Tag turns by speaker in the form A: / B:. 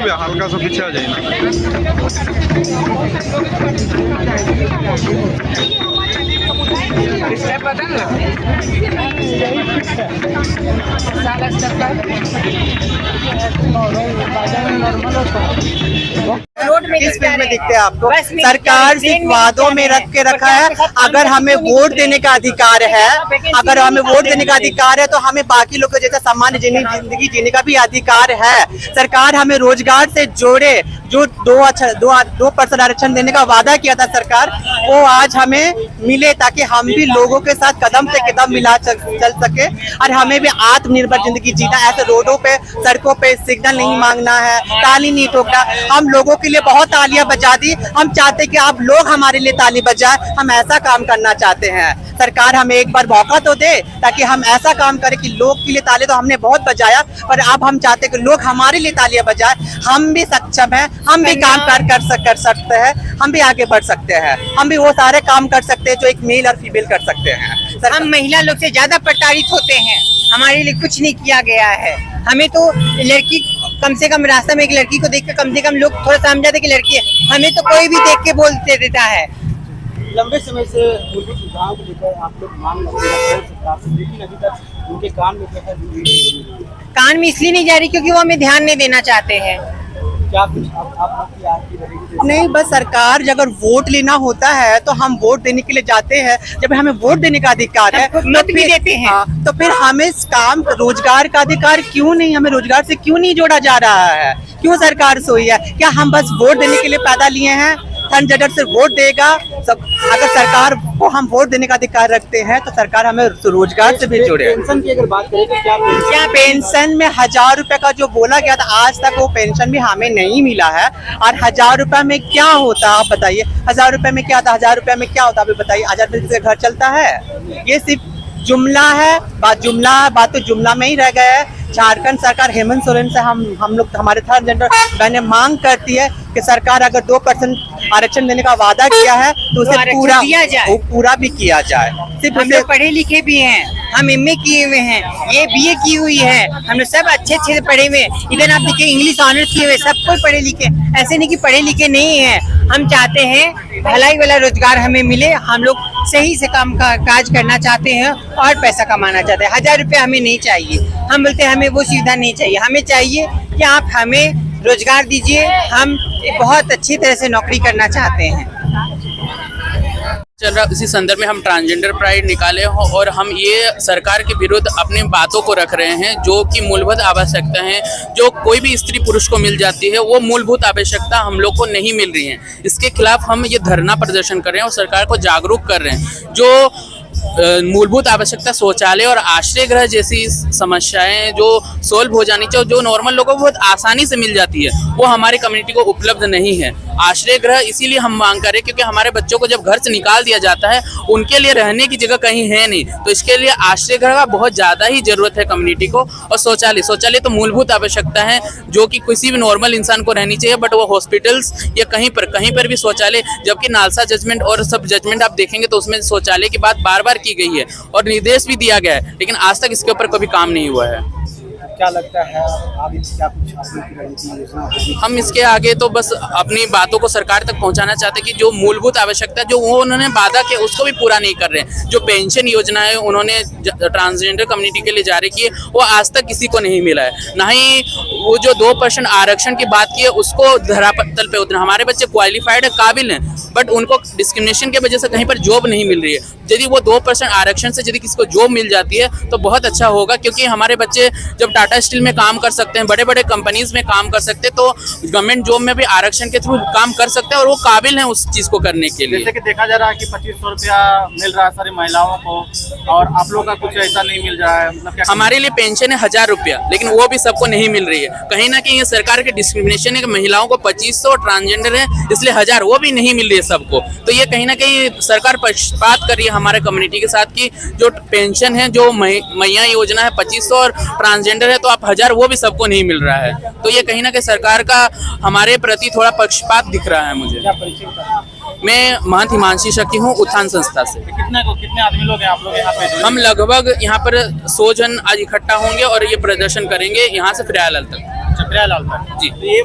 A: भी हल्का सा पीछे आ जाए
B: किस फील्ड में दिखते हैं आपको? सरकार सिर्फ वादों में रख के रखा है। अगर हमें वोट देने का अधिकार है, अगर हमें वोट देने का अधिकार है तो हमें बाकी लोग जैसे सामान्य जिंदगी जीने का भी अधिकार है। सरकार हमें रोजगार से जोड़े, जो 2% आरक्षण देने का वादा किया था सरकार, वो आज हमें मिले ताकि हम भी लोगों के साथ कदम से कदम मिला चल सके और हमें भी आत्मनिर्भर जिंदगी जीना। ऐसे रोडों पे, सड़कों पे सिग्नल नहीं मांगना है, ताली नहीं ठोकना। हम लोगों के लिए बहुत तालियां बजा दी, हम चाहते कि आप लोग हमारे लिए ताली बजाए। हम ऐसा काम करना चाहते हैं। सरकार हमें एक बार मौका तो दे ताकि हम ऐसा काम करें कि लोग के लिए ताली तो हमने बहुत बजाया, पर अब हम चाहते हैं कि लोग हमारे लिए तालियां बजाए। हम भी सक्षम हैं, हम भी काम कर सकते हैं, हम भी आगे बढ़ सकते हैं, हम भी वो सारे काम कर सकते हैं जो एक मेल और फीमेल कर सकते हैं।
C: हम महिला लोग से ज्यादा प्रताड़ित होते हैं, हमारे लिए कुछ नहीं किया गया है। हमें तो लड़की, कम से कम रास्ता में एक लड़की को देख के कम से कम लोग थोड़ा समझा दे कि लड़की है, हमें तो कोई भी देख के बोल देता है।
D: लंबे समय से मूलभूत सुविधाओं को लेकर आप लोग मांग रहे हैं सरकार से, लेकिन अभी तक उनके कान में
C: कान में इसलिए नहीं जा रही क्योंकि वो हमें ध्यान नहीं देना चाहते हैं।
D: क्या कुछ आप
B: नहीं, बस सरकार अगर वोट लेना होता है तो हम वोट देने के लिए जाते हैं। जब हमें वोट देने का अधिकार है
C: मत भी देते हैं,
B: तो फिर हमें काम रोजगार का अधिकार क्यों नहीं, हमें रोजगार से क्यों नहीं जोड़ा जा रहा है? क्यों सरकार सोई है? क्या हम बस वोट देने के लिए पैदा लिए हैं? थन से वोट देगा सब। अगर सरकार को हम वोट देने का अधिकार रखते हैं तो सरकार हमें रोजगार से भी जोड़े।
D: पेंशन की अगर बात करें तो
B: क्या पेंशन में 1000 रुपए का जो बोला गया था, आज तक वो पेंशन भी हमें नहीं मिला है। और 1000 रुपए में क्या होता आप बताइए? 1000 रुपए में क्या था? 1000 रुपए में क्या होता आप बताइए? 1000 रुपए से घर चलता है? ये सिर्फ जुमला है, बात तो जुमला में ही रह गया है। झारखंड सरकार हेमंत सोरेन से हम लोग, हमारे थर्ड जेंडर बहनें मांग करती है कि सरकार अगर 2% आरक्षण देने का वादा किया है तो उसे पूरा भी किया जाए। सिर्फ
C: हम लोग पढ़े लिखे भी हैं, हम एमए किए हुए हैं, ये बीए की हुई है, हम लोग सब अच्छे से पढ़े हुए। इधर आप देखिए इंग्लिश ऑनर्स किए हुए, सब कोई पढ़े लिखे, ऐसे नहीं कि पढ़े लिखे नहीं है। हम चाहते हैं भलाई वाला रोजगार हमें मिले, हम लोग सही से काम का काज करना चाहते हैं और पैसा कमाना चाहते हैं। 1000 रुपये हमें नहीं चाहिए, हम बोलते हैं हमें वो सुविधा नहीं चाहिए। हमें चाहिए कि आप हमें रोजगार दीजिए, हम बहुत अच्छी तरह से नौकरी करना चाहते हैं।
E: चल रहा इसी संदर्भ में हम ट्रांसजेंडर प्राइड निकाले हो और हम ये सरकार के विरुद्ध अपनी बातों को रख रहे हैं, जो कि मूलभूत आवश्यकता है जो कोई भी स्त्री पुरुष को मिल जाती है, वो मूलभूत आवश्यकता हम लोग को नहीं मिल रही है। इसके खिलाफ हम ये धरना प्रदर्शन कर रहे हैं और सरकार को जागरूक कर रहे हैं। जो मूलभूत आवश्यकता शौचालय और आश्रय गृह जैसी समस्याएं जो सोल्व हो जानी चाहिए, जो नॉर्मल लोगों को बहुत आसानी से मिल जाती है, वो हमारी कम्युनिटी को उपलब्ध नहीं है। आश्रय गृह इसीलिए हम मांग कर रहे हैं क्योंकि हमारे बच्चों को जब घर से निकाल दिया जाता है, उनके लिए रहने की जगह कहीं है नहीं, तो इसके लिए आश्रय गृह का बहुत ज़्यादा ही जरूरत है कम्युनिटी को। और शौचालय तो मूलभूत आवश्यकता है जो कि किसी भी नॉर्मल इंसान को रहनी चाहिए, बट वो हॉस्पिटल्स या कहीं पर भी शौचालय, जबकि नालसा जजमेंट और सब जजमेंट आप देखेंगे तो उसमें शौचालय की बात बार बार की गई है और निर्देश भी दिया गया है, लेकिन आज तक इसके ऊपर कभी काम नहीं हुआ है।
D: क्या लगता है आप क्या कुछ
E: हम इसके आगे तो बस अपनी बातों को सरकार तक पहुंचाना चाहते हैं कि जो मूलभूत आवश्यकता जो वो उन्होंने वादा किया उसको भी पूरा नहीं कर रहे हैं। जो पेंशन योजना है उन्होंने ट्रांसजेंडर कम्युनिटी के लिए जारी की है, वो आज तक किसी को नहीं मिला है। ना ही वो जो 2% आरक्षण की बात की है उसको धरातल पे उतरना। हमारे बच्चे क्वालिफाइड है, काबिल हैं, बट उनको डिस्क्रिमिनेशन की वजह से कहीं पर जॉब नहीं मिल रही है। यदि वो 2% आरक्षण से यदि किसी को जॉब मिल जाती है तो बहुत अच्छा होगा, क्योंकि हमारे बच्चे जब टाटा स्टील में काम कर सकते हैं, बड़े बड़े कंपनीज में काम कर सकते हैं, तो गवर्नमेंट जॉब में भी आरक्षण के थ्रू काम कर सकते हैं और वो काबिल हैं उस चीज को करने के लिए।
D: जैसे कि देखा जा रहा है कि 2500 रुपया मिल रहा है सारी महिलाओं को, और आप लोगों का कुछ ऐसा नहीं मिल रहा है। मतलब
E: हमारे लिए पेंशन है 1000 रुपया, लेकिन वो भी सबको नहीं मिल रही है। कहीं ना कहीं ये सरकार के डिस्क्रिमिनेशन है कि महिलाओं को 2500, ट्रांसजेंडर है इसलिए 1000, वो भी नहीं मिल रही है सबको। तो ये कहीं ना कहीं सरकार पक्षपात कर रही है हमारे कम्युनिटी के साथ कि जो पेंशन है, जो मैया योजना है 2500 और ट्रांसजेंडर है तो आप 1000, वो भी सबको नहीं मिल रहा है। तो ये कहीं ना कहीं सरकार का हमारे प्रति थोड़ा पक्षपात दिख रहा है मुझे। मैं महंत हिमांशी शक्ति हूँ, उत्थान संस्था से।
D: कितने आदमी लोग हैं आप लोग यहाँ पे?
E: हम लगभग यहाँ पर 100 जन आज इकट्ठा होंगे और ये प्रदर्शन करेंगे यहाँ से प्रियालाल तक।
D: प्रियालाल तक
E: जी।
D: ये